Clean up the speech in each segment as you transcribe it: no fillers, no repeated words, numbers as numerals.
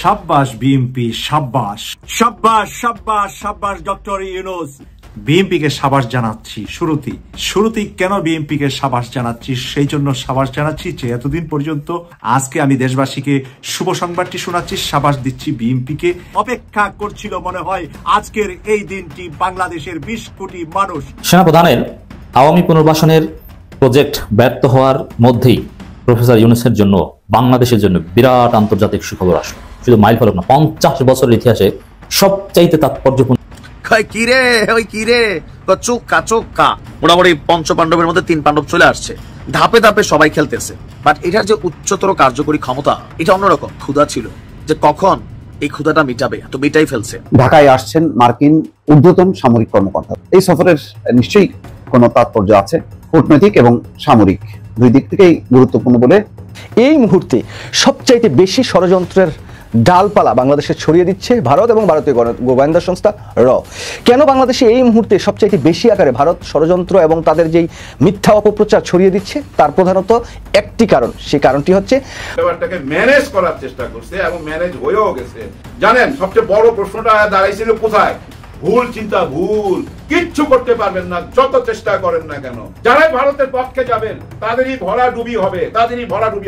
সাব্বাস বিএনপি, সাব্বাস সাব্বাস সাব্বাস সাব্বাস ডক্টর ইউনূস। বিএনপিকে সাবাস জানাচ্ছি। শুরুতেই কেন বিএনপিকে সাবাস জানাচ্ছি? সেই জন্য সাবাস জানাচ্ছি যে এতদিন পর্যন্ত আজকে আমি দেশবাসীকে শুভ সংবাদটি শোনাচ্ছি, সাবাস দিচ্ছি বিএনপিকে। অপেক্ষা করছিল মনে হয় আজকের এই দিনটি বাংলাদেশের 20 কোটি মানুষ। সেনাপ্রধানের আওয়ামী পুনর্বাসনের প্রজেক্ট ব্যর্থ হওয়ার মধ্যেই প্রফেসর ইউনূসের জন্য, বাংলাদেশের জন্য বিরাট আন্তর্জাতিক সুখবর আসলো। শুধু মাইল ফলক না, 50 বছরের ইতিহাসে সবচাইতে তাৎপর্যপূর্ণ। মোটামুটি পঞ্চপাণ্ডবের মধ্যে 3 পাণ্ডব চলে আসছে, ধাপে ধাপে সবাই খেলতেছে। বাট এটার যে উচ্চতর কার্যকরী ক্ষমতা, এটা অন্যরকম। ক্ষুধা ছিল যে কখন এই ক্ষুধাটা মিটাবে, তো মিটাই ফেলছে। ঢাকায় আসছেন মার্কিন ঊর্ধ্বতন সামরিক কর্মকর্তা। এই সফরের নিশ্চয়ই কোনো তাৎপর্য আছে, কূটনৈতিক এবং সামরিক দুই দিক থেকেই গুরুত্বপূর্ণ বলে। এই মুহূর্তে সবচাইতে বেশি ষড়যন্ত্রের ডালপালা বাংলাদেশে ছড়িয়ে দিচ্ছে ভারত এবং ভারতীয় গোয়েন্দা সংস্থা র। কেন বাংলাদেশে এই মুহূর্তে সবচাইতে বেশি আকারে ভারত ষড়যন্ত্র এবং তাদের যেই মিথ্যা অপপ্রচার ছড়িয়ে দিচ্ছে, তার প্রধানত একটি কারণ। সেই কারণটি হচ্ছে ব্যাপারটাকে ম্যানেজ করার চেষ্টা করছে এবং ম্যানেজ হয়েও গেছে। জানেন সবচেয়ে বড় প্রশ্নটা দাঁড়াইছিল কোথায়? ভুল চিন্তা, ভুল কিচ্ছু করতে পারবেন না যত চেষ্টা করেন না কেন। যারাই ভারতের পক্ষে যাবেন তাদেরই ভরাডুবি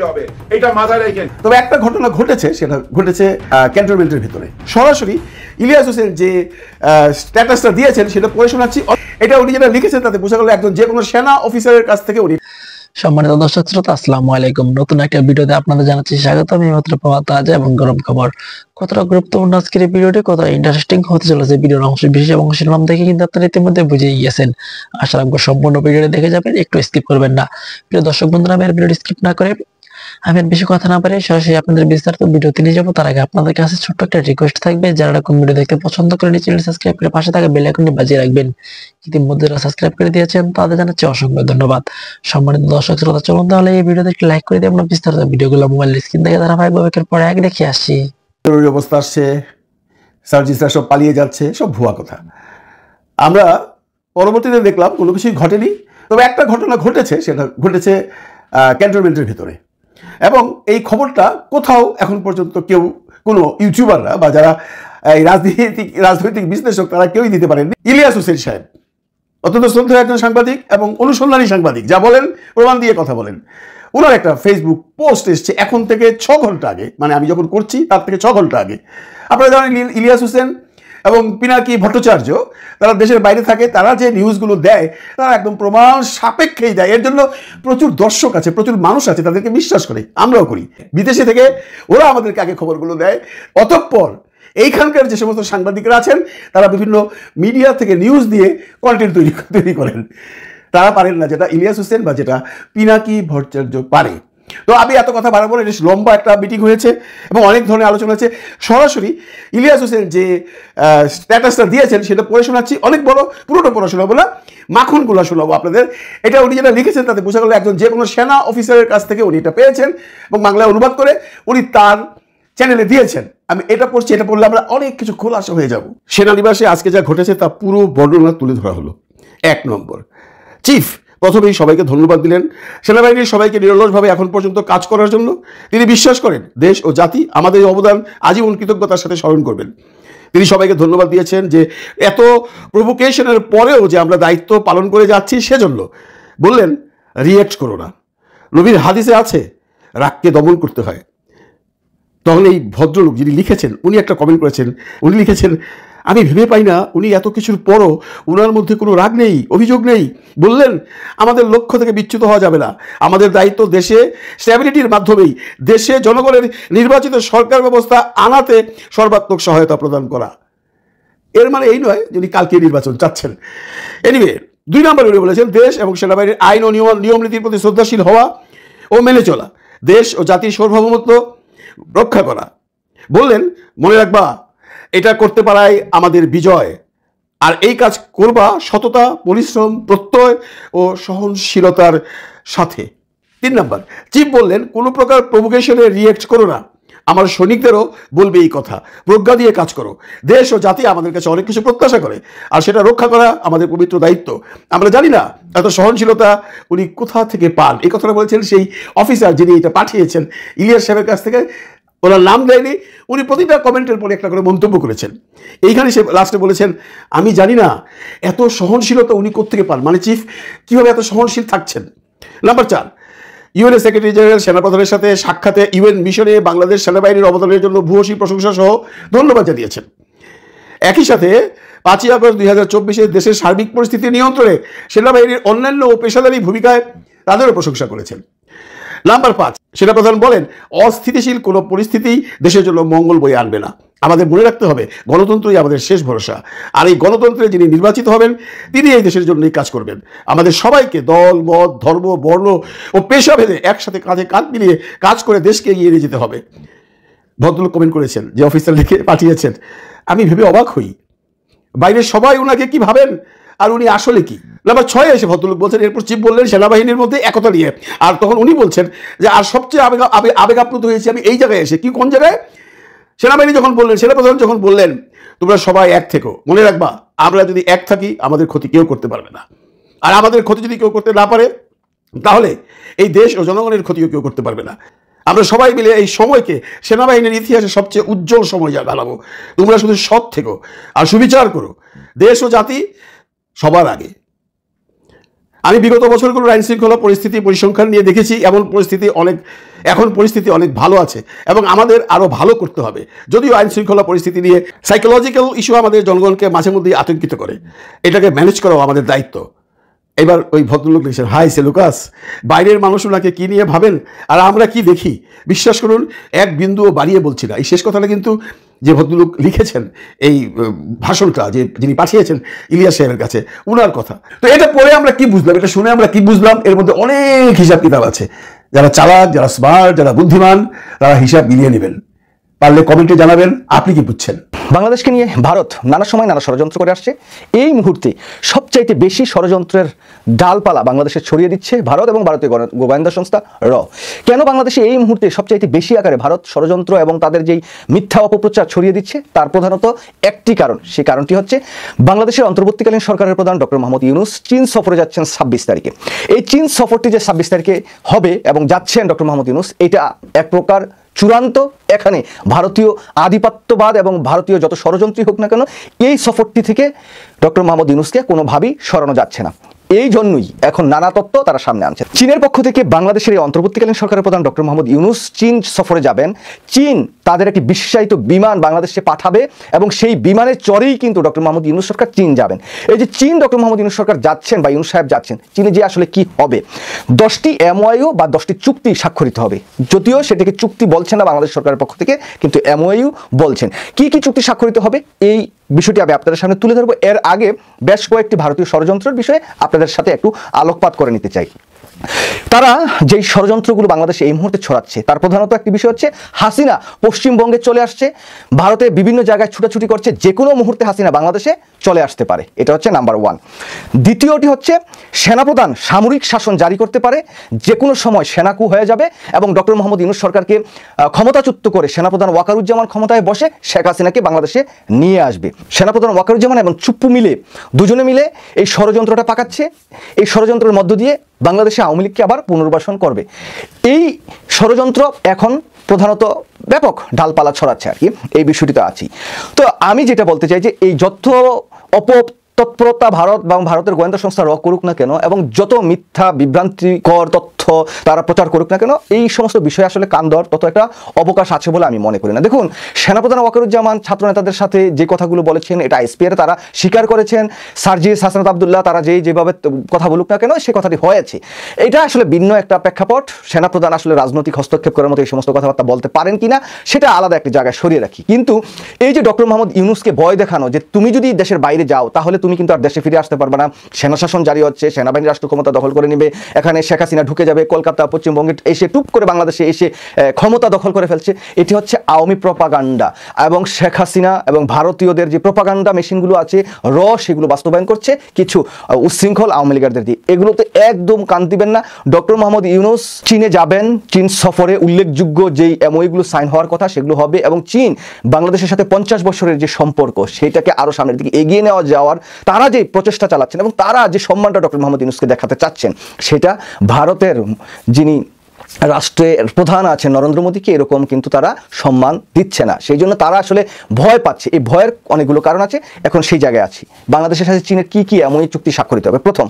হবে, এটা মাথায় রাখেন। তবে একটা ঘটনা ঘটেছে, সেটা ঘটেছে ক্যান্টনমেন্টের ভিতরে। সরাসরি ইলিয়াস হোসেন যে স্ট্যাটাসটা দিয়েছেন সেটা পড়ে শোনাচ্ছি। এটা উনি যেটা লিখেছেন তাতে বোঝা গেল একজন যে কোনো সেনা অফিসারের কাছ থেকে উনি। সম্মানিত দর্শক শ্রোতা, আসসালামু আলাইকুম। নতুন একটা ভিডিওতে আপনাদের জানাচ্ছি স্বাগত। আমি মাত্র পাওয়া তাজা এবং গরম খবর। কতটা গুরুত্বপূর্ণ আজকের এই ভিডিওটি, কতটা ইন্টারেস্টিং হতে চলেছে ভিডিওর অংশ বিশেষ এবং শিরোনাম দেখে কিন্তু আপনারা ইতিমধ্যে বুঝে গিয়েছেন। আশা রাখবো সম্পূর্ণ ভিডিওটি দেখে যাবেন, একটু স্কিপ করবেন না। প্রিয় দর্শক বন্ধুরা, আমি ভিডিওটি স্কিপ না করে আমি বেশি কথা না পারি সরাসরি আপনাদের বিস্তারিত ভিডিওতে নিয়ে যাবো। তার আগে আপনাদের কাছে ছোট্ট একটা রিকোয়েস্ট থাকবে, যারা কোন ভিডিও দেখতে পছন্দ করেন চ্যানেল সাবস্ক্রাইব করে পাশে থাকা বেল আইকনটি বাজিয়ে রাখবেন। ইতিমধ্যে যারা সাবস্ক্রাইব করে দিয়েছেন তাদের জানাচ্ছি অসংখ্য ধন্যবাদ। সম্মানিত দর্শক শ্রোতা, চলুন তাহলে এই ভিডিওতে একটি লাইক করে দিয়ে আমরা বিস্তারিত ভিডিওগুলো মোবাইল স্ক্রিন থেকে ধারাবাহিকভাবে একের পর এক দেখে আসছি। জরুরি অবস্থা আসছে, সার্জিস্টরা সব পালিয়ে যাচ্ছে, সব ভুয়া কথা। আমরা পরবর্তীতে দেখলাম কোনো কিছুই ঘটেনি। তবে একটা ঘটনা ঘটেছে, সেটা ঘটেছে ক্যান্টনমেন্টের ভিতরে। এবং এই খবরটা কোথাও এখন পর্যন্ত কেউ, কোনো ইউটিউবাররা বা যারা এই রাজনৈতিক বিশ্লেষক, তারা কেউই দিতে পারেননি। ইলিয়াস হোসেন সাহেব অত্যন্ত শ্রদ্ধেয় একজন সাংবাদিক এবং অনুসন্ধানী সাংবাদিক, যা বলেন প্রমাণ দিয়ে কথা বলেন। ওনার একটা ফেসবুক পোস্ট এসছে এখন থেকে 6 ঘন্টা আগে, মানে আমি যখন করছি তার থেকে 6 ঘন্টা আগে। আপনারা জানেন ইলিয়াস হোসেন এবং পিনাকি ভট্টাচার্য তারা দেশের বাইরে থাকে, তারা যে নিউজগুলো দেয় তারা একদম প্রমাণ সাপেক্ষেই দেয়। এর জন্য প্রচুর দর্শক আছে, প্রচুর মানুষ আছে, তাদেরকে বিশ্বাস করে, আমরাও করি। বিদেশে থেকে ওরা আমাদেরকে আগে খবরগুলো দেয়, অতঃপর এইখানকার যে সমস্ত সাংবাদিকরা আছেন তারা বিভিন্ন মিডিয়া থেকে নিউজ দিয়ে কন্টেন্ট তৈরি করেন। তারা পারেন না যেটা ইলিয়াস হোসেন বা যেটা পিনাকি ভট্টাচার্য পারে। তো আমি এত কথা বাড়াবো না, বেশ লম্বা একটা মিটিং হয়েছে এবং অনেক ধরনের আলোচনা হয়েছে। সরাসরি ইলিয়াস হোসেন যে স্ট্যাটাসটা দিয়েছেন সেটা পড়ে শোনাচ্ছি। অনেক বড়, পুরোটা পড়া শোনাবো না, মাখনগুলো শোনাবো আপনাদের। এটা উনি যেটা লিখেছেন তাতে বোঝা গেল একজন যে কোনো সেনা অফিসারের কাছ থেকে উনি এটা পেয়েছেন এবং বাংলায় অনুবাদ করে উনি তার চ্যানেলে দিয়েছেন। আমি এটা পড়ছি, এটা পড়লে আমরা অনেক কিছু খোলাসা হয়ে যাব। সেনানিবাসে আজকে যা ঘটেছে তা পুরো বর্ণনা তুলে ধরা হলো। 1 নম্বর, চিফ প্রথমেই সবাইকে ধন্যবাদ দিলেন সেনাবাহিনীর সবাইকে নিরলসভাবে এখন পর্যন্ত কাজ করার জন্য। তিনি বিশ্বাস করেন দেশ ও জাতি আমাদের অবদান আজীবন কৃতজ্ঞতার সাথে স্মরণ করবেন। তিনি সবাইকে ধন্যবাদ দিয়েছেন যে এত প্রভোকেশনের পরেও যে আমরা দায়িত্ব পালন করে যাচ্ছি সেজন্য। বললেন রিঅ্যাক্ট করো না, নবীর হাদিসে আছে রাগকে দমন করতে হয়। তখন এই ভদ্রলোক যিনি লিখেছেন উনি একটা কমেন্ট করেছেন, উনি লিখেছেন আমি ভেবে পাই না উনি এত কিছুর পরও ওনার মধ্যে কোনো রাগ নেই, অভিযোগ নেই। বললেন আমাদের লক্ষ্য থেকে বিচ্যুত হওয়া যাবে না, আমাদের দায়িত্ব দেশে স্ট্যাবিলিটির মাধ্যমেই দেশে জনগণের নির্বাচিত সরকার ব্যবস্থা আনাতে সর্বাত্মক সহায়তা প্রদান করা। এর মানে এই নয় যে উনি কালকে নির্বাচন চাচ্ছেন। এনিওয়ে, 2 নম্বরে উনি বলেছেন দেশ এবং সেনাবাহিনীর আইন ও নিয়ম নীতির প্রতি শ্রদ্ধাশীল হওয়া ও মেনে চলা, দেশ ও জাতির সার্বভৌমত্ব রক্ষা করা। বললেন মনে রাখবা এটা করতে পারাই আমাদের বিজয়, আর এই কাজ করবা সততা, পরিশ্রম, প্রত্যয় ও সহনশীলতার সাথে। 3 নম্বর, চিফ বললেন কোনো প্রকার প্রভোকেশনে রিঅ্যাক্ট করো না, আমার সৈনিকদেরও বলবে এই কথা, প্রজ্ঞা দিয়ে কাজ করো। দেশ ও জাতি আমাদের কাছে অনেক কিছু প্রত্যাশা করে, আর সেটা রক্ষা করা আমাদের পবিত্র দায়িত্ব। আমরা জানি না এত সহনশীলতা উনি কোথা থেকে পান। এই কথাটা বলেছেন সেই অফিসার যিনি এটা পাঠিয়েছেন ইলিয়াস সাহেবের কাছ থেকে। ওনার নাম দেয়নি, উনি প্রতিটা কমেন্টের পরে একটা করে মন্তব্য করেছেন। এইখানে সে লাস্টে বলেছেন, আমি জানি না এত সহনশীলতা উনি কোত্থেকে পান, মানে চিফ কীভাবে এত সহনশীল থাকছেন। নাম্বার 4, ইউএনএ সেক্রেটারি জেনারেল সেনাপ্রধানের সাথে সাক্ষাতে ইউএন মিশনে বাংলাদেশ সেনাবাহিনীর অবদানের জন্য ভূয়সী প্রশংসা সহ ধন্যবাদ জানিয়েছেন। একই সাথে 5ই আগস্ট 2024 দেশের সার্বিক পরিস্থিতি নিয়ন্ত্রণে সেনাবাহিনীর অন্যান্য ও পেশাদারী ভূমিকায় তাদেরও প্রশংসা করেছেন। নাম্বার 5, সেনাপ্রধান বলেন, অস্থিতিশীল কোনো পরিস্থিতি দেশের জন্য মঙ্গল বয়ে আনবে না। আমাদের মনে রাখতে হবে, গণতন্ত্রই আমাদের শেষ ভরসা, আর এই গণতন্ত্রে যিনি নির্বাচিত হবেন তিনি এই দেশের জন্যই কাজ করবেন। আমাদের সবাইকে দল, মত, ধর্ম, বর্ণ ও পেশা ভেদে একসাথে কাঁধে কাঁধ মিলিয়ে কাজ করে দেশকে এগিয়ে নিয়ে যেতে হবে। ভদ্রলোক কমেন্ট করেছেন, যে অফিসার লিখে পাঠিয়েছেন, আমি ভেবে অবাক হই, বাইরের সবাই ওনাকে কি ভাবেন আর উনি আসলে কি। নাম্বার 6 এসে ভদ্রলোক বলছেন, এরপর চিফ বললেন সেনাবাহিনীর মধ্যে একতা নিয়ে, আর তখন উনি বলছেন যে আর সবচেয়ে আবেগ আপ্লুত হয়েছি আমি এই জায়গায় এসে। কি, কোন জায়গায়? সেনাবাহিনী যখন বললেন, সেনাপ্রধান যখন বললেন, তোমরা সবাই এক থেকো, মনে রাখবা আমরা যদি এক থাকি আমাদের ক্ষতি কেউ করতে পারবে না, আর আমাদের ক্ষতি যদি কেউ করতে না পারে তাহলে এই দেশ ও জনগণের ক্ষতিও কেউ করতে পারবে না। আমরা সবাই মিলে এই সময়কে সেনাবাহিনীর ইতিহাসে সবচেয়ে উজ্জ্বল সময় বানাবো। তোমরা শুধু সৎ থেকো আর সুবিচার করো, দেশ ও জাতি সবার আগে। আমি বিগত বছরগুলোর আইন শৃঙ্খলা পরিস্থিতি পরিসংখ্যান নিয়ে দেখেছি, এখন পরিস্থিতি অনেক ভালো আছে এবং আমাদের আরও ভালো করতে হবে। যদিও আইন শৃঙ্খলা পরিস্থিতি নিয়ে সাইকোলজিক্যাল ইস্যু আমাদের জনগণকে মাঝে মধ্যেই আতঙ্কিত করে, এটাকে ম্যানেজ করাও আমাদের দায়িত্ব। এবার ওই ভদ্রলোক লিখেছেন, হাই সেলুকাস, বাইরের মানুষ ওনাকে কী নিয়ে ভাবেন আর আমরা কি দেখি, বিশ্বাস করুন এক বিন্দুও বাড়িয়ে বলছি না। এই শেষ কথাটা কিন্তু যে ভদ্রলোক লিখেছেন এই ভাষণটা, যিনি পাঠিয়েছেন ইলিয়াস সাহেবের কাছে, উনার কথা। তো এটা পড়ে আমরা কি বুঝলাম, এটা শুনে আমরা কি বুঝলাম, এর মধ্যে অনেক হিসাব কিতাব আছে। যারা চালাক, যারা স্মার্ট, যারা বুদ্ধিমান, তারা হিসাব মিলিয়ে নেবেন। পারলে কমেন্টে জানাবেন আপনি কি বুঝছেন। বাংলাদেশকে নিয়ে ভারত নানা সময় নানা ষড়যন্ত্র করে আসছে। এই মুহূর্তে সবচাইতে বেশি ষড়যন্ত্রের ডালপালা বাংলাদেশে ছড়িয়ে দিচ্ছে ভারত এবং ভারতীয় গোয়েন্দা সংস্থা র। কেন বাংলাদেশে এই মুহূর্তে সবচাইতে বেশি আকারে ভারত ষড়যন্ত্র এবং তাদের যেই মিথ্যা অপপ্রচার ছড়িয়ে দিচ্ছে, তার প্রধানত একটি কারণ। সেই কারণটি হচ্ছে বাংলাদেশের অন্তর্বর্তীকালীন সরকারের প্রধান ডক্টর মোহাম্মদ ইউনূস চীন সফরে যাচ্ছেন 26 তারিখে। এই চীন সফরটি যে 26 তারিখে হবে এবং যাচ্ছেন ডক্টর মোহাম্মদ ইউনূস, এটা এক প্রকার চূড়ান্ত। এখানে ভারতীয় আধিপত্যবাদ এবং ভারতীয় যত ষড়যন্ত্রী হোক না কেন, এই সফরটি থেকে ডক্টর মোহাম্মদ ইউনূসকে কোনোভাবেই সরানো যাচ্ছে না। এই জন্যই এখন নানা তত্ত্ব তারা সামনে আনছে। চীনের পক্ষ থেকে বাংলাদেশের এই অন্তর্বর্তীকালীন সরকারের প্রধান ডক্টর মোহাম্মদ ইউনূস চীন সফরে যাবেন। চীন তাদের একটি বিশেষায়িত বিমান বাংলাদেশে পাঠাবে এবং সেই বিমানের চড়েই কিন্তু ডক্টর মোহাম্মদ ইউনূস সরকার চীন যাবেন। এই যে চীন ডক্টর মোহাম্মদ ইউনূস সরকার যাচ্ছেন বা ইউনূস সাহেব যাচ্ছেন, চীনে যে আসলে কি হবে, 10টি MOU বা 10টি চুক্তি স্বাক্ষরিত হবে। যদিও সেটাকে চুক্তি বলছেন না বাংলাদেশ সরকারের পক্ষ থেকে, কিন্তু MOU বলছেন। কি কি চুক্তি স্বাক্ষরিত হবে এই বিষয়টি আমি আপনাদের সামনে তুলে ধরবো। এর আগে বেশ কয়েকটি ভারতীয় ষড়যন্ত্রের বিষয়ে আপনাদের সাথে একটু আলোকপাত করে নিতে চাই। তারা যেই ষড়যন্ত্রগুলো বাংলাদেশে এই মুহূর্তে ছড়াচ্ছে, তার প্রধানত একটি বিষয় হচ্ছে হাসিনা পশ্চিমবঙ্গে চলে আসছে, ভারতে বিভিন্ন জায়গায় ছুটাছুটি করছে, যে কোনো মুহূর্তে হাসিনা বাংলাদেশে চলে আসতে পারে। এটা হচ্ছে নাম্বার 1। দ্বিতীয়টি হচ্ছে সেনাপ্রধান সামরিক শাসন জারি করতে পারে, যে কোনো সময় সেনাকু হয়ে যাবে এবং ডক্টর মোহাম্মদ ইউনূস সরকারকে ক্ষমতাচ্যুত করে সেনাপ্রধান ওয়াকারুজ্জামান ক্ষমতায় বসে শেখ হাসিনাকে বাংলাদেশে নিয়ে আসবে। সেনাপ্রধান ওয়াকারুজ্জামান এবং চুপ্পু মিলে দুজনে মিলে এই ষড়যন্ত্রটা পাকাচ্ছে। এই ষড়যন্ত্রের মধ্য দিয়ে বাংলাদেশে আওয়ামী লীগকে আবার পুনর্বাসন করবে। এই ষড়যন্ত্র এখন প্রধানত ব্যাপক ডালপালা ছড়াচ্ছে আর কি, এই বিষয়টিতে আছি। তো আমি যেটা বলতে চাই যে এই যত তৎপরতা ভারত এবং ভারতের গোয়েন্দা সংস্থা র করুক না কেন এবং যত মিথ্যা বিভ্রান্তিকর তথ্য তারা প্রচার করুক না কেন, এই সমস্ত বিষয়ে আসলে কান দেওয়ার তত একটা অবকাশ আছে বলে আমি মনে করি না। দেখুন, সেনাপ্রধান ওয়াকারুজ্জামান ছাত্র নেতাদের সাথে যে কথাগুলো বলেছেন, এটা SPR তারা স্বীকার করেছেন। সার্জিস হাসানাত আবদুল্লাহ তারা যেভাবে কথা বলুক না কেন, সে কথাটি হয়েছে। এটা আসলে ভিন্ন একটা প্রেক্ষাপট। সেনাপ্রধান আসলে রাজনৈতিক হস্তক্ষেপ করার মতো এই সমস্ত কথাবার্তা বলতে পারেন কিনা সেটা আলাদা একটা জায়গায় সরিয়ে রাখি। কিন্তু এই যে ডক্টর মোহাম্মদ ইউনূসকে ভয় দেখানো যে তুমি যদি দেশের বাইরে যাও তাহলে তুমি কিন্তু আর দেশে ফিরে আসতে পারবে না, সেনা শাসন জারি হচ্ছে, সেনাবাহিনী রাষ্ট্র ক্ষমতা দখল করে নেবে, এখানে শেখ হাসিনা ঢুকে যাবে, কলকাতা পশ্চিমবঙ্গে এসে টুপ করে বাংলাদেশে এসে ক্ষমতা দখল করে ফেলছে, এটি হচ্ছে আওয়ামী প্রপাগান্ডা। এবং শেখ হাসিনা এবং ভারতীয়দের যে প্রপাগান্ডা মেশিনগুলো আছে র, সেগুলো বাস্তবায়ন করছে কিছু উচ্ছৃঙ্খল আওয়ামী লীগারদের দিয়ে। এগুলোতে একদম কান দিবেন না। ডক্টর মোহাম্মদ ইউনূস চীনে যাবেন, চীন সফরে উল্লেখযোগ্য যেই MOU সাইন হওয়ার কথা সেগুলো হবে এবং চীন বাংলাদেশের সাথে 50 বছরের যে সম্পর্ক সেটাকে আরো সামনের দিকে এগিয়ে নেওয়া যাওয়ার তারা যে প্রচেষ্টা চালাচ্ছেন এবং তারা যে সম্মানটা ডক্টর মোহাম্মদ ইউনূসকে দেখাতে চাচ্ছেন, সেটা ভারতের যিনি রাষ্ট্রের প্রধান আছেন নরেন্দ্র মোদীকে, এরকম কিন্তু তারা সম্মান দিচ্ছে না। সেই জন্য তারা আসলে ভয় পাচ্ছে। এই ভয়ের অনেকগুলো কারণ আছে। এখন সেই জায়গায় আছি। বাংলাদেশের সাথে চীনের কি এমন চুক্তি স্বাক্ষরিত হবে? প্রথম,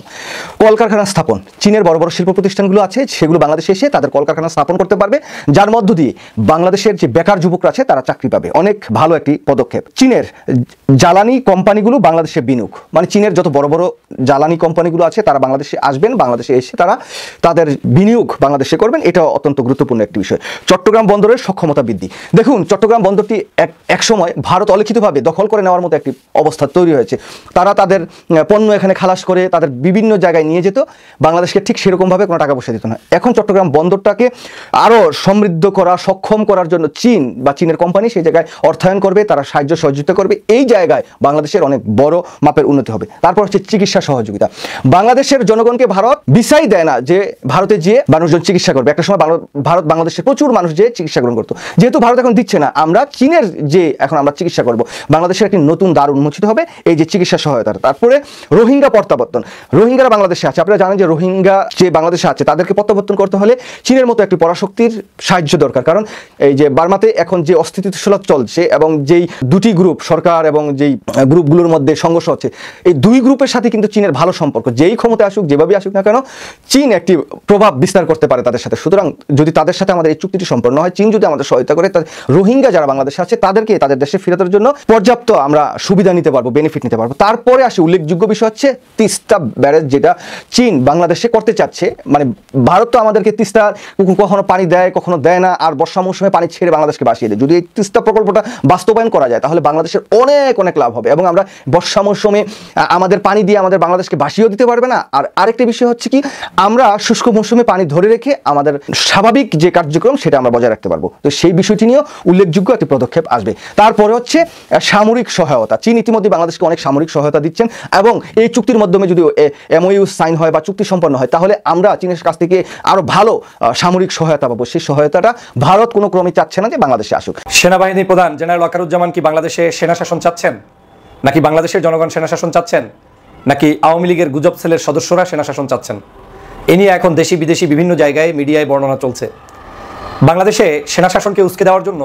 কলকারখানা স্থাপন। চীনের বড় বড় শিল্প প্রতিষ্ঠানগুলো আছে, সেগুলো বাংলাদেশে এসে তাদের কলকারখানা স্থাপন করতে পারবে, যার মধ্য দিয়ে বাংলাদেশের যে বেকার যুবকরা আছে তারা চাকরি পাবে। অনেক ভালো একটি পদক্ষেপ। চীনের জ্বালানি কোম্পানিগুলো বাংলাদেশে বিনিয়োগ, মানে চীনের যত বড় বড় জ্বালানি কোম্পানিগুলো আছে তারা বাংলাদেশে আসবেন, বাংলাদেশে এসে তারা তাদের বিনিয়োগ বাংলাদেশে করবেন। এটা অত্যন্ত গুরুত্বপূর্ণ একটি বিষয়। চট্টগ্রাম বন্দরের সক্ষমতা বৃদ্ধি। দেখুন, চট্টগ্রাম বন্দরটি এক সময় ভারত অলিখিতভাবে দখল করে নেওয়ার মতো একটি অবস্থা তৈরি হয়েছে। তারা তাদের পণ্য এখানে খালাস করে তাদের বিভিন্ন জায়গায় নিয়ে যেত, বাংলাদেশকে ঠিক সেরকমভাবে কোনো টাকা পয়সা দিত না। এখন চট্টগ্রাম বন্দরটাকে আরও সমৃদ্ধ করা, সক্ষম করার জন্য চীন বা চীনের কোম্পানি সেই জায়গায় অর্থায়ন করবে, তারা সাহায্য সহযোগিতা করবে। এই জায়গায় বাংলাদেশের অনেক বড় মাপের উন্নতি হবে। তারপর হচ্ছে চিকিৎসা সহযোগিতা। বাংলাদেশের জনগণকে ভারত ভিসাই দেয় না যে ভারতে গিয়ে মানুষজন চিকিৎসা করবে। একটা সময় ভারত বাংলাদেশে প্রচুর মানুষ যে চিকিৎসা গ্রহণ করতো। যেহেতু ভারত এখন দিচ্ছে না, আমরা চীনের যে এখন আমরা চিকিৎসা করব, বাংলাদেশের একটি নতুন দ্বার উন্মোচিত হবে এই যে চিকিৎসা সহায়তার। তারপরে রোহিঙ্গা প্রত্যাবর্তন। রোহিঙ্গারা বাংলাদেশে আছে, আপনারা জানেন যে রোহিঙ্গা যে বাংলাদেশে আছে তাদেরকে প্রত্যাবর্তন করতে হলে চীনের মতো একটি পরাশক্তির সাহায্য দরকার। কারণ এই যে বার্মাতে এখন যে অস্থিতিশীলতা চলছে এবং যেই দুটি গ্রুপ, সরকার এবং যেই গ্রুপগুলোর মধ্যে সংঘর্ষ হচ্ছে, এই দুই গ্রুপের সাথে কিন্তু চীনের ভালো সম্পর্ক। যেই ক্ষমতা আসুক, যেভাবে আসুক না কেন, চীন একটি প্রভাব বিস্তার করতে পারে তাদের সাথে। সুতরাং যদি তাদের সাথে আমাদের এই চুক্তিটি সম্পন্ন হয়, চীন যদি আমাদের সহায়তা করে, রোহিঙ্গা যারা বাংলাদেশে আছে তাদেরকে তাদের দেশে ফেরানোর জন্য পর্যাপ্ত আমরা সুবিধা নিতে পারবো, বেনিফিট নিতে পারবো। তারপরে আসে উল্লেখযোগ্য বিষয় হচ্ছে তিস্তা ব্যারেজ, যেটা চীন বাংলাদেশে করতে চাচ্ছে। মানে ভারত তো আমাদেরকে তিস্তার কখনো পানি দেয়, কখনো দেয় না, আর বর্ষা মৌসুমে পানি ছেড়ে বাংলাদেশকে ভাসিয়ে দেয়। যদি এই তিস্তা প্রকল্পটা বাস্তবায়ন করা যায় তাহলে বাংলাদেশের অনেক লাভ হবে এবং আমরা বর্ষা মৌসুমে আমাদের পানি দিয়ে আমাদের বাংলাদেশকে ভাসিয়েও দিতে পারবে না। আর আরেকটি বিষয় হচ্ছে কি, আমরা শুষ্ক মৌসুমে পানি ধরে রেখে আমাদের স্বাভাবিক যে কার্যক্রম সেটা আমরা বজায় রাখতে পারবো। তো সেই বিষয়টি নিয়েও উল্লেখযোগ্য একটি পদক্ষেপ আসবে। তারপরে হচ্ছে সামরিক সহায়তা। চীন ইতিমধ্যে বাংলাদেশকে অনেক সামরিক সহায়তা দিচ্ছেন এবং এই চুক্তির মাধ্যমে যদি এমওইউ সাইন হয় বা চুক্তি সম্পন্ন হয় তাহলে আমরা চীনের কাছ থেকে আরো ভালো সামরিক সহায়তা পাবো। সেই সহায়তাটা ভারত কোনো ক্রমে চাচ্ছে না যে বাংলাদেশে আসুক। সেনাবাহিনী প্রধান জেনারেল ওয়াকারুজ্জামান কি বাংলাদেশে সেনা শাসন চাচ্ছেন, নাকি বাংলাদেশের জনগণ সেনা শাসন চাচ্ছেন, নাকি আওয়ামী লীগের গুজব সেলের সদস্যরা সেনা শাসন চাচ্ছেন? এ নিয়ে এখন দেশি বিদেশি বিভিন্ন জায়গায় মিডিয়ায় বর্ণনা চলছে। বাংলাদেশে সেনা শাসনকে উস্কে দেওয়ার জন্য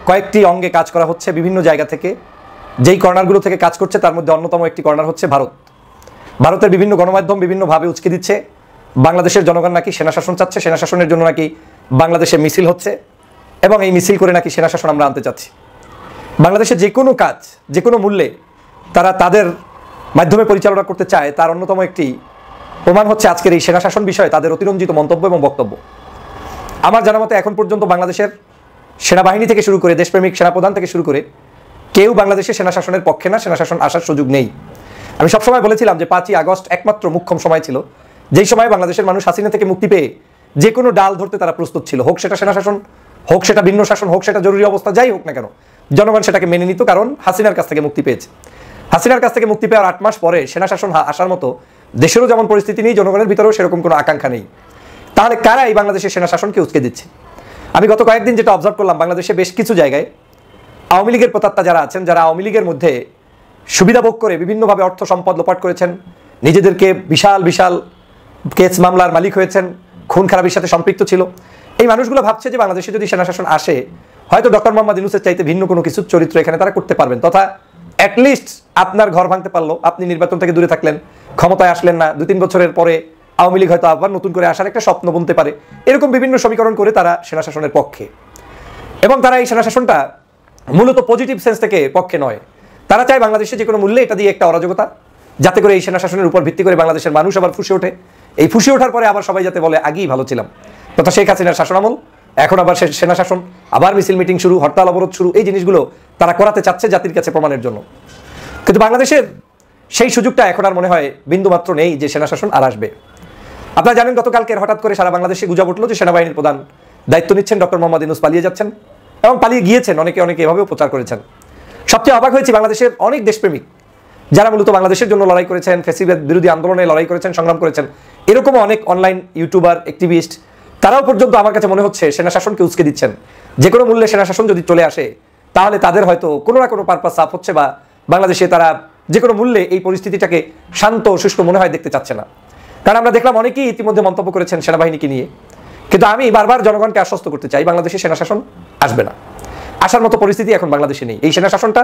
কয়েকটি অঙ্গে কাজ করা হচ্ছে বিভিন্ন জায়গা থেকে। যেই কর্নারগুলো থেকে কাজ করছে তার মধ্যে অন্যতম একটি কর্নার হচ্ছে ভারত। ভারতের বিভিন্ন গণমাধ্যম বিভিন্নভাবে উস্কে দিচ্ছে বাংলাদেশের জনগণ নাকি সেনা শাসন চাচ্ছে, সেনা শাসনের জন্য নাকি বাংলাদেশে মিছিল হচ্ছে এবং এই মিছিল করে নাকি সেনা শাসন আমরা আনতে চাচ্ছি। বাংলাদেশে যে কোনো কাজ যে কোনো মূল্যে তারা তাদের মাধ্যমে পরিচালনা করতে চায়, তার অন্যতম একটি প্রমাণ হচ্ছে আজকের এই সেনা শাসন বিষয়ে তাদের অতিরঞ্জিত মন্তব্য এবং বক্তব্য। আমার জানা মতে এখন পর্যন্ত বাংলাদেশের সেনাবাহিনী থেকে শুরু করে দেশপ্রেমিক সেনাপ্রধান থেকে শুরু করে কেউ বাংলাদেশের সেনা শাসনের পক্ষে না, সেনা শাসন আসার সুযোগ নেই। আমি সবসময় বলেছিলাম যে 5ই আগস্ট একমাত্র মুখ্যম সময় ছিল যেই সময় বাংলাদেশের মানুষ হাসিনা থেকে মুক্তি পেয়ে যে কোনো ডাল ধরতে তারা প্রস্তুত ছিল, হোক সেটা সেনা শাসন, হোক সেটা ভিন্ন শাসন, হোক সেটা জরুরি অবস্থা, যাই হোক না কেন জনগণ সেটাকে মেনে নিত, কারণ হাসিনার কাছ থেকে মুক্তি পেয়েছে। হাসিনার কাছ থেকে মুক্তি পাওয়ার 8 মাস পরে সেনা শাসন আসার মতো দেশেরও যেমন পরিস্থিতি নেই, জনগণের ভিতরেও সেরকম কোনো আকাঙ্ক্ষা নেই। তাহলে কারা এই বাংলাদেশের সেনা শাসনকে উস্কে দিচ্ছে? আমি গত কয়েকদিন যেটা অবজার্ভ করলাম, বাংলাদেশে বেশ কিছু জায়গায় আওয়ামী লীগের প্রতাত্তা যারা আছেন, যারা আওয়ামী লীগের মধ্যে সুবিধা ভোগ করে বিভিন্নভাবে অর্থ সম্পদ লোপাট করেছেন, নিজেদেরকে বিশাল বিশাল কেস মামলার মালিক হয়েছেন, খুন খারাপির সাথে সম্পৃক্ত ছিল, এই মানুষগুলো ভাবছে যে বাংলাদেশে যদি সেনা শাসন আসে হয়তো ডক্টর মোহাম্মদ ইউনূসের চাইতে ভিন্ন কোনো কিছু চরিত্র এখানে তারা করতে পারবেন, তথা অ্যাটলিস্ট আপনার ঘর ভাঙতে পারলো, আপনি নির্বাচন থেকে দূরে থাকলেন, ক্ষমতায় আসলেন না, 2-3 বছরের পরে আওয়ামী লীগ হয়তো আবার নতুন করে আসার একটা স্বপ্ন বুনতে পারে। এরকম বিভিন্ন সমীকরণ করে তারা সেনা শাসনের পক্ষে, এবং তারা এই সেনা শাসনটা মূলত পজিটিভ সেন্স থেকে পক্ষে নয়। তারা চায় বাংলাদেশে যে কোনো মূল্যে এটা দিয়ে একটা অরাজকতা, যাতে করে এই সেনা শাসনের উপর ভিত্তি করে বাংলাদেশের মানুষ আবার ফুসে ওঠে। এই ফুসে ওঠার পরে আবার সবাই যাতে বলে আগেই ভালো ছিলাম, তথা শেখ হাসিনার শাসনামল, এখন আবার সেনা শাসন, আবার মিছিল মিটিং শুরু, হরতাল অবরোধ শুরু, এই জিনিসগুলো তারা করাতে চাচ্ছে জাতির কাছে প্রমাণের জন্য। কিন্তু বাংলাদেশের সেই সুযোগটা এখন আর মনে হয় বিন্দুমাত্র নেই যে সেনা শাসন আর আসবে। আপনারা জানেন গতকালকে হঠাৎ করে সারা বাংলাদেশে গুজব উঠলো যে সেনাবাহিনীর প্রধান দায়িত্ব নিচ্ছেন ডক্টর মোহাম্মদ ইউনূস পালিয়ে যাচ্ছেন, এবং পালিয়ে গিয়েছেন, অনেকে এভাবেও প্রচার করেছেন। সবচেয়ে অবাক হয়েছি বাংলাদেশের অনেক দেশপ্রেমিক যারা মূলত বাংলাদেশের জন্য লড়াই করেছেন, ফ্যাসিবাদ বিরোধী আন্দোলনে লড়াই করেছেন, সংগ্রাম করেছেন, এরকমও অনেক অনলাইন ইউটিউবার, অ্যাক্টিভিস্ট, তারাও পর্যন্ত আমার কাছে মনে হচ্ছে সেনা শাসনকে উস্কে দিচ্ছেন। যে কোনো মূল্যে সেনা শাসন যদি চলে আসে তাহলে তাদের হয়তো কোনো না কোনো পারপাস সাফ হচ্ছে, বা বাংলাদেশে তারা যে কোনো মূল্যে এই পরিস্থিতিটাকে শান্ত সুষ্ঠু মনে হয় দেখতে চাচ্ছে না। কারণ আমরা দেখলাম অনেকেই ইতিমধ্যে মন্তব্য করেছেন সেনাবাহিনীকে নিয়ে কিন্তু আমি বারবার জনগণকে আশ্বস্ত করতে চাই, বাংলাদেশে সেনা শাসন আসবে না, আসার মতো পরিস্থিতি এখন বাংলাদেশে নেই। এই সেনা শাসনটা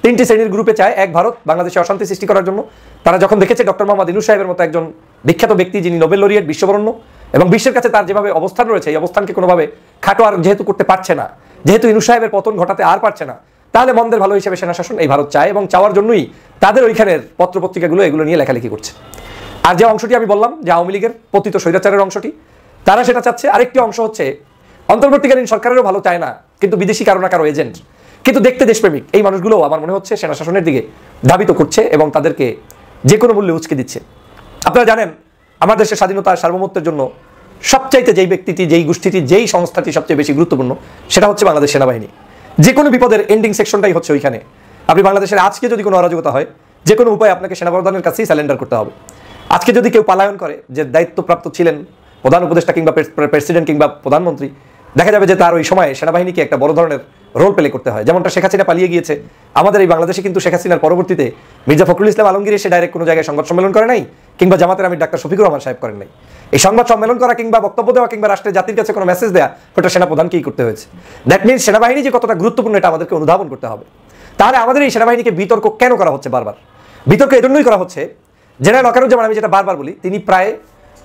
3টি শ্রেণীর গ্রুপে চায়। এক, ভারত বাংলাদেশে অশান্তি সৃষ্টি করার জন্য। তারা যখন দেখেছে ডক্টর মোহাম্মদ ইউনূস সাহেবের মতো একজন বিখ্যাত ব্যক্তি, যিনি নোবেল লরিয়েট, বিশ্ববরণ্য, এবং বিশ্বের কাছে তার যেভাবে অবস্থান রয়েছে, এই অবস্থানকে কোনোভাবে খাটো আর যেহেতু করতে পারছে না, যেহেতু ইউনূস সাহেবের পতন ঘটাতে আর পারছে না, তাহলে মন্দের ভালো হিসেবে সেনা শাসন এই ভারত চায়, এবং চাওয়ার জন্যই তাদের ওইখানের পত্রপত্রিকাগুলো এগুলো নিয়ে লেখালেখি করছে। আর যে অংশটি আমি বললাম যে আওয়ামী লীগের পতিত স্বৈরাচারের অংশটি, তারা সেটা চাচ্ছে। আরেকটি অংশ হচ্ছে অন্তর্বর্তীকালীন সরকারেরও ভালো চায় না, কিন্তু বিদেশি কারো না কারো এজেন্ট, কিন্তু দেখতে দেশপ্রেমিক, এই মানুষগুলো আমার মনে হচ্ছে সেনা শাসনের দিকে ধাবিত করছে এবং তাদেরকে যে কোনো মূল্যে উচকে দিচ্ছে। আপনারা জানেন আমার দেশের স্বাধীনতা সার্বভৌমত্বের জন্য সবচাইতে যেই ব্যক্তিটি, যেই গোষ্ঠীটি, যেই সংস্থাটি সবচেয়ে বেশি গুরুত্বপূর্ণ, সেটা হচ্ছে বাংলাদেশ সেনাবাহিনী। যে কোনো বিপদের এন্ডিং সেকশনটাই হচ্ছে ওইখানে। আপনি বাংলাদেশের আজকে যদি কোনো অরাজকতা হয়, যে কোনো উপায়ে আপনাকে সেনাপ্রধানের কাছেই স্যালেন্ডার করতে হবে। আজকে যদি কেউ পালায়ন করে, যে দায়িত্বপ্রাপ্ত ছিলেন প্রধান উপদেষ্টা কিংবা প্রেসিডেন্ট কিংবা প্রধানমন্ত্রী, দেখা যাবে যে তার ওই সময় সেনাবাহিনীকে একটা বড় ধরনের রোল প্লে করতে হয়। যেমনটা শেখ হাসিনা পালিয়ে গিয়েছে, আমাদের এই বাংলাদেশে কিন্তু শেখ হাসিনার পরবর্তীতে মির্জা ফখরুল ইসলাম আলমগীর এসে ডাইরেক্ট কোনো জায়গায় সংবাদ সম্মেলন করে নাই, কিংবা জামাতের আমির ডাক্তার শফিকুর রহমান সাহেব করেন নাই। এই সংবাদ সম্মেলন করা কিংবা বক্তব্য দেওয়া কিংবা রাষ্ট্রের জাতির কাছে কোনো মেসেজ দেওয়া, ওটা সেনাপ্রধানকেই করতে হয়েছে। দ্যাট মিনস সেনাবাহিনী যে কতটা গুরুত্বপূর্ণ এটা আমাদেরকে অনুধাবন করতে হবে। তাহলে আমাদের এই সেনাবাহিনীকে বিতর্ক কেন করা হচ্ছে বারবার? বিতর্ক এজন্যই করা হচ্ছে, জেনারেল ওয়াকারুজ্জামান, আমি যেটা বারবার বলি, তিনি প্রায়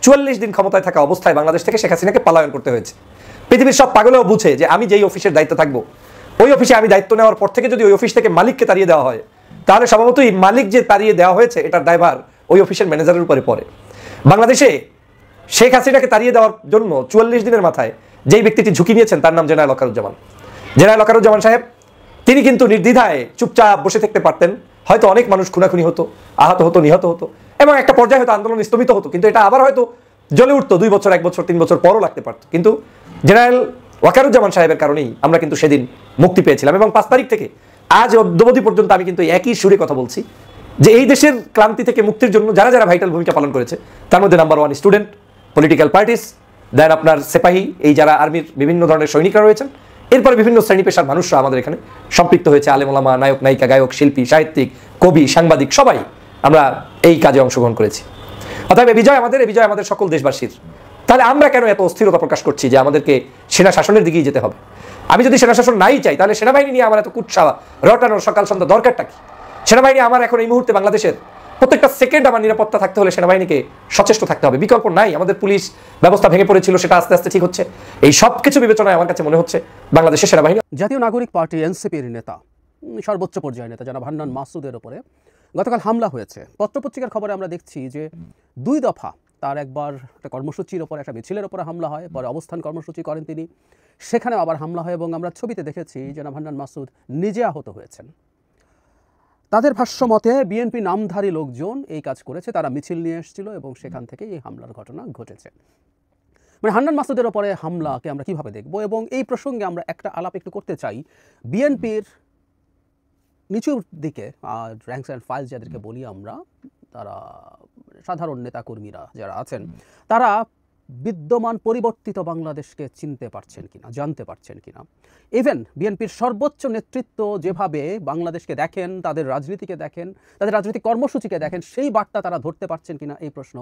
44 দিন ক্ষমতায় থাকা অবস্থায় বাংলাদেশ থেকে শেখ হাসিনাকে পালায়ন করতে হয়েছে। পৃথিবীর সব পাগলেও বুঝে যে আমি যেই অফিসের দায়িত্ব থাকবো, ওই অফিসে আমি দায়িত্ব নেওয়ার পর থেকে যদি ওই অফিস থেকে মালিককে তাড়িয়ে দেওয়া হয়, তাহলে স্বভাবতই মালিক যে তাড়িয়ে দেওয়া হয়েছে এটার দায়ভার ওই অফিসের ম্যানেজারের উপরে পড়ে। বাংলাদেশে শেখ হাসিনাকে তাড়িয়ে দেওয়ার জন্য 44 দিনের মাথায় যেই ব্যক্তিটি ঝুঁকি নিয়েছেন তার নাম জেনারেল ওয়াকারুজ্জামান। জেনারেল ওয়াকারুজ্জামান সাহেব তিনি কিন্তু নির্দ্বিধায় চুপচাপ বসে থাকতে পারতেন। হয়তো অনেক মানুষ খুনাখুনি হতো, আহত হতো, নিহত হতো, এবং একটা পর্যায়ে হয়তো আন্দোলন স্থগিত হতো, কিন্তু এটা আবার হয়তো জ্বলে উঠতো 2 বছর, 1 বছর, 3 বছর পরও লাগতে পারতো। কিন্তু জেনারেল ওয়াকারুজ্জামান সাহেবের কারণেই আমরা কিন্তু সেদিন মুক্তি পেয়েছিলাম। এবং 5 তারিখ থেকে আজ অদ্যাবধি পর্যন্ত আমি কিন্তু একই সুরে কথা বলছি যে এই দেশের ক্লান্তি থেকে মুক্তির জন্য যারা যারা ভাইটাল ভূমিকা পালন করেছে, তার মধ্যে নাম্বার 1 স্টুডেন্ট, পলিটিক্যাল পার্টিস, দেন আপনার সিপাহী, এই যারা আর্মির বিভিন্ন ধরনের সৈনিকরা রয়েছেন, এরপরে বিভিন্ন শ্রেণী পেশার মানুষরা আমাদের এখানে সম্পৃক্ত হয়েছে, আলেম ওলামা, নায়ক নায়িকা, গায়ক, শিল্পী, সাহিত্যিক, কবি, সাংবাদিক, সবাই আমরা এই কাজে অংশগ্রহণ করেছি। অতএব এই বিজয় আমাদের সকল দেশবাসীর। তাহলে আমরা কেন এত অস্থিরতা প্রকাশ করছি যে আমাদেরকে সেনা শাসনের দিকেই যেতে হবে? আমি যদি সেনা শাসন নাই চাই, তাহলে সেনাবাহিনী নিয়ে আমার এত কুৎসা রটানোর সকাল সন্ধ্যা দরকারটা কি? সেনাবাহিনী আমার এখন এই মুহূর্তে বাংলাদেশের প্রত্যেকটা সেকেন্ড আমার নিরাপত্তা থাকতে হলে সেনাবাহিনীকে সচেষ্ট থাকতে হবে, বিকল্প নাই। আমাদের পুলিশ ব্যবস্থা ভেঙে পড়েছিল, সেটা আস্তে আস্তে ঠিক হচ্ছে। এই সব কিছু বিবেচনায় আমার কাছে মনে হচ্ছে বাংলাদেশের সেনাবাহিনী। জাতীয় নাগরিক পার্টি এনসিপির নেতা, সর্বোচ্চ পর্যায়ের নেতা জনাব হান্নান মাসুদের উপরে গতকাল হামলা হয়েছে। পত্রপত্রিকার খবরে আমরা দেখছি যে 2 দফা তার একবার একটা কর্মসূচির ওপর, একটা মিছিলের ওপরে হামলা হয়, পরে অবস্থান কর্মসূচি করেন তিনি, সেখানেও আবার হামলা হয়, এবং আমরা ছবিতে দেখেছি জনাব হান্নান মাসুদ নিজে আহত হয়েছেন। তাদের ভাষ্য মতে বিএনপি নামধারী লোকজন এই কাজ করেছে, তারা মিছিল নিয়ে এসেছিল এবং সেখান থেকে এই হামলার ঘটনা ঘটেছে। মানে হান্নান মাসুদের ওপরে হামলাকে আমরা কিভাবে দেখব? এবং এই প্রসঙ্গে আমরা একটা আলাপ একটু করতে চাই। বিএনপির নিচুর দিকে র্যাঙ্কস অ্যান্ড ফাইলস যাদেরকে বলি আমরা, তারা সাধারণ নেতাকর্মীরা যারা আছেন, তারা বিদ্যমান পরিবর্তিত বাংলাদেশকে চিনতে পারছেন কিনা, জানতে পারছেন কিনা। ইভেন বিএনপির সর্বোচ্চ নেতৃত্ব যেভাবে বাংলাদেশকে দেখেন, তাদের রাজনীতিকে দেখেন, তাদের রাজনৈতিক কর্মসূচিকে দেখেন, সেই বার্তা তারা ধরতে পারছেন কিনা, এই প্রশ্ন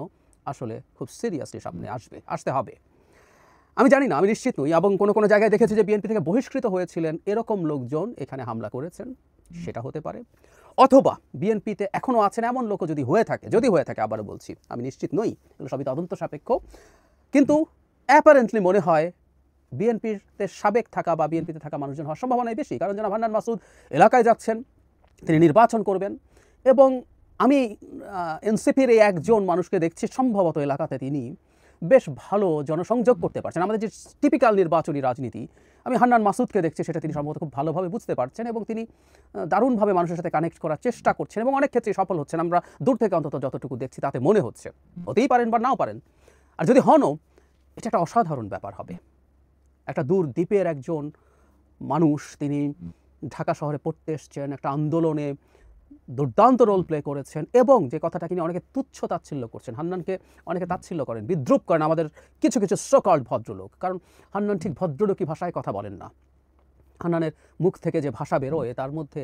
আসলে খুব সিরিয়াসলি সামনে আসতে হবে। আমি জানি না, আমি নিশ্চিত নই, এবং কোনো কোনো জায়গায় দেখেছি যে বিএনপি থেকে বহিষ্কৃত হয়েছিলেন এরকম লোকজন এখানে হামলা করেছেন, সেটা হতে পারে। অথবা বিএনপিতে এখনও আছেন এমন লোক যদি হয়ে থাকে, আবারও বলছি আমি নিশ্চিত নই, এগুলো সবই তদন্ত সাপেক্ষ, কিন্তু অ্যাপারেন্টলি মনে হয় বিএনপিতে সাবেক থাকা বা বিএনপিতে থাকা মানুষজন হওয়ার সম্ভাবনাই বেশি। কারণ জনাব হান্নান মাসুদ এলাকায় যাচ্ছেন, তিনি নির্বাচন করবেন, এবং আমি এনসিপির এই একজন মানুষকে দেখছি সম্ভবত এলাকাতে তিনি বেশ ভালো জনসংযোগ করতে পারছেন। আমাদের যে টিপিক্যাল নির্বাচনী রাজনীতি, আমি হান্নান মাসুদকে দেখছি সেটা তিনি সম্ভবত খুব ভালোভাবে বুঝতে পারছেন, এবং তিনি দারুণভাবে মানুষের সাথে কানেক্ট করার চেষ্টা করছেন, এবং অনেক ক্ষেত্রে সফল হচ্ছেন। আমরা দূর থেকে অন্তত যতটুকু দেখছি তাতে মনে হচ্ছে, হতেই পারেন বা নাও পারেন। আর যদি হনও, এটা একটা অসাধারণ ব্যাপার হবে। একটা দূর দ্বীপের একজন মানুষ, তিনি ঢাকা শহরে পড়তে এসছেন, একটা আন্দোলনে দুর্দান্ত রোল প্লে করেছেন, এবং যে কথাটা কিনে অনেকে তুচ্ছ তাচ্ছিল্য করছেন, হান্নানকে অনেকে তাচ্ছিল্য করেন, বিদ্রুপ করেন আমাদের কিছু কিছু সো-কল্ড ভদ্রলোক। কারণ হান্নান ঠিক ভদ্রলোকী ভাষায় কথা বলেন না। হান্নানের মুখ থেকে যে ভাষা বেরোয় তার মধ্যে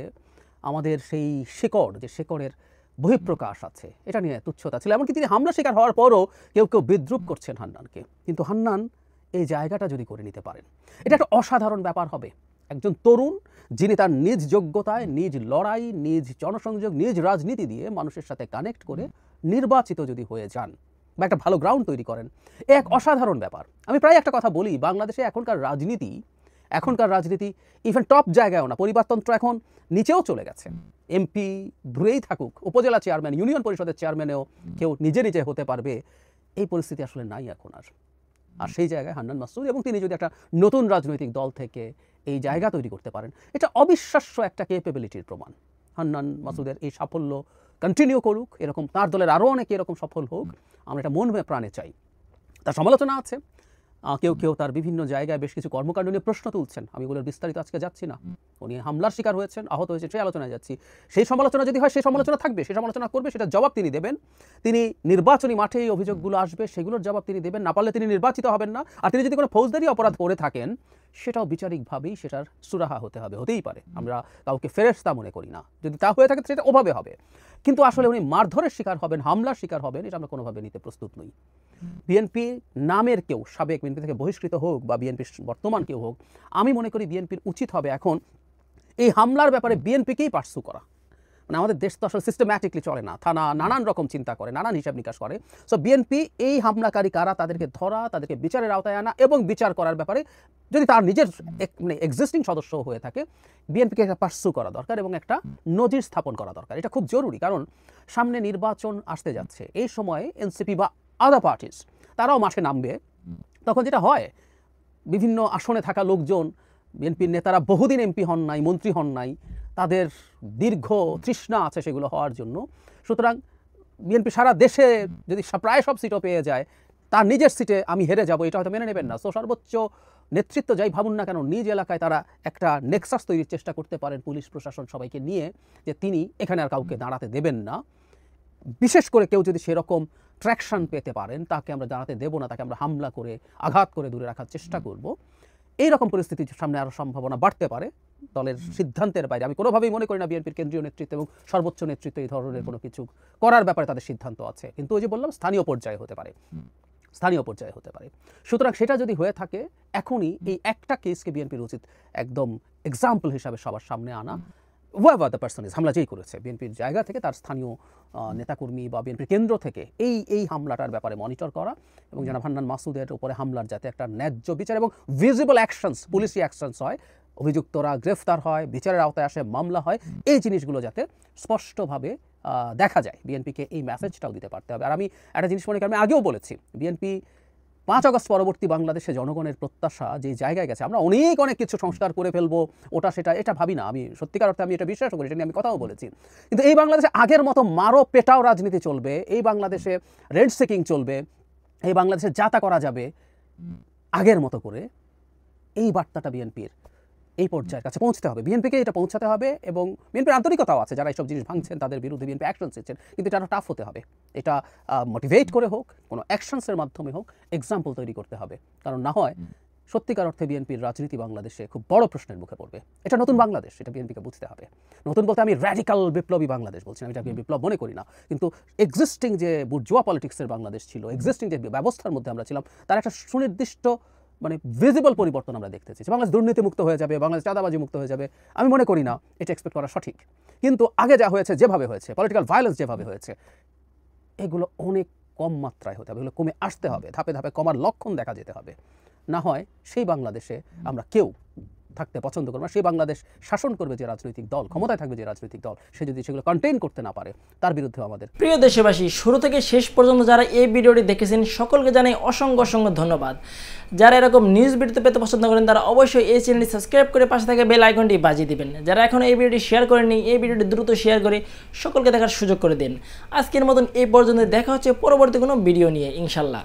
আমাদের সেই শিকড়, যে শিকড়ের বহিঃপ্রকাশ আছে, এটা নিয়ে তুচ্ছতা ছিল। এমনকি তিনি হামলা শিকার হওয়ার পরও কেউ কেউ বিদ্রুপ করছেন হান্নানকে। কিন্তু হান্নান এই জায়গাটা যদি করে নিতে পারেন, এটা একটা অসাধারণ ব্যাপার হবে। একজন তরুণ যিনি তার নিজ যোগ্যতায়, নিজ লড়াই, নিজ জনসংযোগ, নিজ রাজনীতি দিয়ে মানুষের সাথে কানেক্ট করে নির্বাচিত যদি হয়ে যান বা একটা ভালো গ্রাউন্ড তৈরি করেন, এ এক অসাধারণ ব্যাপার। আমি প্রায় একটা কথা বলি, বাংলাদেশে এখনকার রাজনীতি ইভেন টপ জায়গায়ও না, পরিবারতন্ত্র এখন নিচেও চলে গেছে। এমপি দূরেই থাকুক, উপজেলা চেয়ারম্যান, ইউনিয়ন পরিষদের চেয়ারম্যানেও কেউ নিজে নিজে হতে পারবে, এই পরিস্থিতি আসলে নাই এখন আর সেই জায়গায় হান্নান মাসুদ এবং তিনি যদি একটা নতুন রাজনৈতিক দল থেকে এই জায়গা তৈরি করতে পারেন, এটা অবিশ্বাস্য একটা ক্যাপাবিলিটির প্রমাণ। হান্নান মাসুদের এই সাফল্য কন্টিনিউ করুক, এরকম তার দলের আরও অনেকে এরকম সফল হোক, আমরা এটা মন প্রাণে চাই। তার সমালোচনা আছে, কেউ কেউ তার বিভিন্ন জায়গায় বেশ কিছু কর্মকাণ্ড নিয়ে প্রশ্ন তুলছেন, আমি এগুলোর বিস্তারিত আজকে যাচ্ছি না। উনি হামলার শিকার হয়েছেন, আহত হয়েছেন, সেই আলোচনায় যাচ্ছি। সেই সমালোচনা যদি হয়, সেই সমালোচনা থাকবে, সেই সমালোচনা করবে, সেটার জবাব তিনি দেবেন। তিনি নির্বাচনী মাঠে এই অভিযোগগুলো আসবে, সেগুলোর জবাব তিনি দেবেন। না পারলে তিনি নির্বাচিত হবেন না। আর তিনি যদি কোনো ফৌজদারি অপরাধ করে থাকেন, সেটাও বিচারিকভাবেই সেটার সুরাহা হতেই পারে। আমরা কাউকে ফেরেশতা মনে করি না, যদি তা হয়ে থাকে সেটা ওভাবে হবে। কিন্তু আসলে উনি মারধরের শিকার হবেন, হামলার শিকার হবেন, এটা আমরা কোনোভাবে নিতে প্রস্তুত নই। বিএনপি নামের কেউ সাবেক বিএনপি থেকে বহিষ্কৃত হোক বা বিএনপির বর্তমান কেউ হোক, আমি মনে করি বিএনপির উচিত হবে এখন এই হামলার ব্যাপারে বিএনপিকেই পার্সু করা। মানে আমাদের দেশ তো আসলে সিস্টেম্যাটিকলি চলে না, থানা নানান রকম চিন্তা করে, নানান হিসাব নিকাশ করে। সো বিএনপি এই হামলাকারী কারা, তাদেরকে ধরা, তাদেরকে বিচারের আওতায় আনা এবং বিচার করার ব্যাপারে যদি তার নিজের মানে এক্সিস্টিং সদস্য হয়ে থাকে, বিএনপিকে একটা পার্সু করা দরকার এবং একটা নজির স্থাপন করা দরকার। এটা খুব জরুরি, কারণ সামনে নির্বাচন আসতে যাচ্ছে। এই সময়ে এনসিপি বা আদার পার্টিস তারাও মাঠে নামবে। তখন যেটা হয়, বিভিন্ন আসনে থাকা লোকজন, বিএনপির নেতারা বহুদিন এমপি হন নাই, মন্ত্রী হন নাই, তাদের দীর্ঘ তৃষ্ণা আছে সেগুলো হওয়ার জন্য। সুতরাং বিএনপি সারা দেশে যদি প্রায় সব সিটও পেয়ে যায়, তার নিজের সিটে আমি হেরে যাব, এটা হয়তো মেনে নেবেন না। সো সর্বোচ্চ নেতৃত্ব যাই ভাবুন না কেন, নিজ এলাকায় তারা একটা নেক্সাস তৈরির চেষ্টা করতে পারেন পুলিশ প্রশাসন সবাইকে নিয়ে, যে তিনি এখানে আর কাউকে দাঁড়াতে দেবেন না। বিশেষ করে কেউ যদি সেরকম ট্র্যাকশন পেতে পারেন, তাকে আমরা দাঁড়াতে দেবো না, তাকে আমরা হামলা করে আঘাত করে দূরে রাখার চেষ্টা করব। এইরকম পরিস্থিতির সামনে আরও সম্ভাবনা বাড়তে পারে দলের সিদ্ধান্তের বাইরে। আমি কোনোভাবেই মনে করি না বিএনপির কেন্দ্রীয় নেতৃত্ব এবং সর্বোচ্চ নেতৃত্ব এই ধরনের কোনো কিছু করার ব্যাপারে তাদের সিদ্ধান্ত আছে, কিন্তু ওই যে বললাম স্থানীয় পর্যায়ে হতে পারে। সুতরাং সেটা যদি হয়ে থাকে, এখনই এই একটা কেসকে বিএনপির উচিত একদম এক্সাম্পল হিসাবে সবার সামনে আনা। whoever the person is, হামলা যেই করেছে, বিএনপির জায়গা থেকে তার স্থানীয় নেতাকর্মী বা বিএনপির কেন্দ্র থেকে এই হামলাটার ব্যাপারে মনিটর করা এবং জনাব হান্নান মাসুদের উপরে হামলার যাতে একটা ন্যায্য বিচার এবং ভিজিবল অ্যাকশনস, পুলিশি অ্যাকশনস হয়, অভিযুক্তরা গ্রেফতার হয়, বিচারের আওতায় আসে, মামলা হয়, এই জিনিসগুলো যাতে স্পষ্টভাবে দেখা যায়। বিএনপিকে এই মেসেজটাও দিতে পারতে হবে। আর আমি একটা জিনিস মনে করি, আমি আগেও বলেছি, বিএনপি 5 আগস্ট পরবর্তী বাংলাদেশে জনগণের প্রত্যাশা যে জায়গায় গেছে, আমরা অনেক কিছু সংস্কার করে ফেলবো, এটা ভাবি না। আমি সত্যিকার অর্থে আমি এটা বিশ্বাস করি, এটা নিয়ে আমি কথাও বলেছি। কিন্তু এই বাংলাদেশে আগের মতো মারো পেটাও রাজনীতি চলবে, এই বাংলাদেশে রেড সিকিং চলবে, এই বাংলাদেশে যাতা করা যাবে আগের মতো করে, এই বার্তাটা বিএনপির এই পর্যায়ের কাছে পৌঁছতে হবে, বিএনপিকে এটা পৌঁছাতে হবে। এবং বিএনপির আন্তরিকতাও আছে, যারা এইসব জিনিস ভাঙছেন তাদের বিরুদ্ধে বিএনপি অ্যাকশন নিচ্ছেন, কিন্তু এটা টাফ হতে হবে। এটা মোটিভেট করে হোক, কোনো অ্যাকশনসের মাধ্যমে হোক, এক্সাম্পল তৈরি করতে হবে। কারণ না হয় সত্যিকার অর্থে বিএনপির রাজনীতি বাংলাদেশে খুব বড় প্রশ্নের মুখে পড়বে। এটা নতুন বাংলাদেশ, এটা বিএনপিকে বুঝতে হবে। নতুন বলতে আমি র্যাডিক্যাল বিপ্লবী বাংলাদেশ বলছি না, এটা আমি বিপ্লব মনে করি না, কিন্তু এক্সিস্টিং যে বুর্জোয়া পলিটিক্সের বাংলাদেশ ছিল, এক্সিস্টিং যে ব্যবস্থার মধ্যে আমরা ছিলাম, তার একটা সুনির্দিষ্ট মানে ভিজিবল পরিবর্তন আমরা দেখতে চাই। বাংলাদেশ দুর্নীতি মুক্ত হয়ে যাবে, বাংলাদেশ চাঁদাবাজি মুক্ত হয়ে যাবে, আমি মনে করি না এটা এক্সপেক্ট করা সঠিক। কিন্তু আগে যা হয়েছে, যেভাবে হয়েছে, পলিটিক্যাল ভায়োলেন্স যেভাবে হয়েছে, এগুলো অনেক কম মাত্রায় হতে হবে, এগুলো কমে আসতে হবে, ধাপে ধাপে কমার লক্ষণ দেখা যেতে হবে। না হয় সেই বাংলাদেশে আমরা কেউ থাকতে পছন্দ করবো না। সেই বাংলাদেশ শাসন করবে যে রাজনৈতিক দল, ক্ষমতায় থাকবে যে রাজনৈতিক দল, সে যদি সেগুলো কন্টেইন করতে না পারে, তার বিরুদ্ধে আমাদের। প্রিয় দেশবাসী, শুরু থেকে শেষ পর্যন্ত যারা এই ভিডিওটি দেখেছেন সকলকে জানাই অসংখ্য ধন্যবাদ। যারা এরকম নিউজ ভিডিও পেতে পছন্দ করেন তারা অবশ্যই এই চ্যানেলটি সাবস্ক্রাইব করে পাশে থাকা বেল আইকনটি বাজিয়ে দিবেন। যারা এখন এই ভিডিওটি শেয়ার করেননি, এই ভিডিওটি দ্রুত শেয়ার করে সকলকে দেখার সুযোগ করে দিন। আজকের মতন এই পর্যন্ত, দেখা হচ্ছে পরবর্তী কোনো ভিডিও নিয়ে ইনশাল্লাহ।